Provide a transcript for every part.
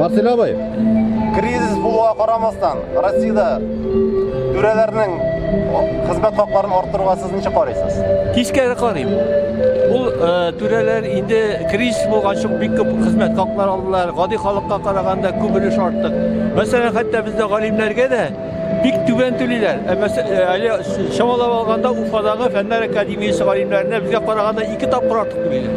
Марсель абай. Кризис болуға қарамастан, Россияда төрелерінің қызмет хақларын арттыруға сіз неше қарайсыз? Тискәре карыйм. Ул түрәләр инде кризис булган шук бик күп хезмәт хаклар алдылар. Гади халыкка караганда күп өлеш артык. Мәсәлән, хәтта бездә галимнәргә дә бик түбән түлиләр. Әле шамалап алганда Уфадагы Фәннәр академиясе галимнәренә безгә караганда 2 тапкыр артык түлиләр.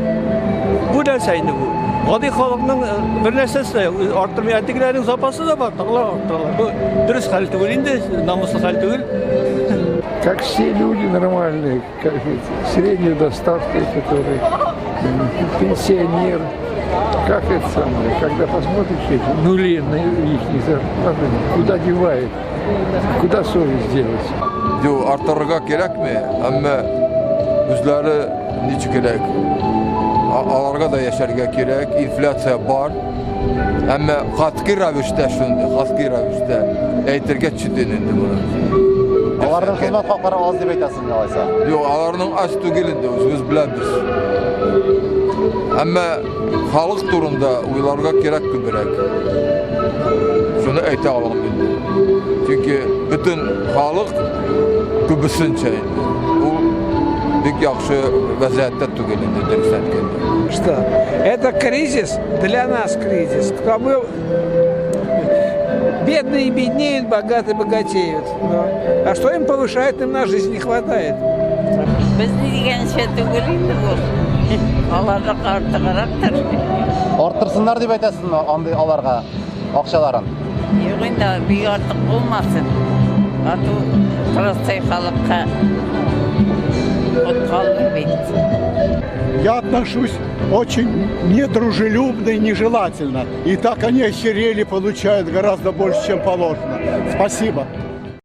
Бу нәрсә инде бу. Гади халыкның бер нәрсәсе арттырмый, тегеләрнең запасы да бар, таглар арттыралар. Бу дөрес хәл түгел инде, намуслы хәл түгел. Как все люди нормальные, как средней доставки, которые пенсионер, как это самое, когда посмотришь эти нули на их зарплаты, куда девает, куда совесть делать? Artırırga gerek mi? Ama özleri niçin gerek? Alarga da yaşarga gerek, inflasya var. Ama katkı rəvişdə şundur, katkı rəvişdə eğitirge çüdünündü bunu. Олардың қызмет хақлары аз деп айтасың, алайса? Yox, alarının az tügilində özümüz biləmiz. Ama xalq turunda uylarga gerek bilmirək. Şunu ayta alalım indi. Çünkü bütün xalq kübüsünçə indi. Bu büyük yaxşı vəziyyətdə tügilində dərsən gəldi. Что? Это кризис, для нас кризис. Кто мы бедные беднеют, богатые богатеют. А что им повышает, им на жизнь не хватает. Biz degенше түгел инде бу. Аларга артыгырактыр. Арттырсындар деп айтасың андай аларга акчаларын. Юк инде бик артык булмасын. Ату простой халыкка откалды бит. Я отношусь очень недружелюбно и нежелательно. И так они охерели, получают гораздо больше, чем положено. Спасибо.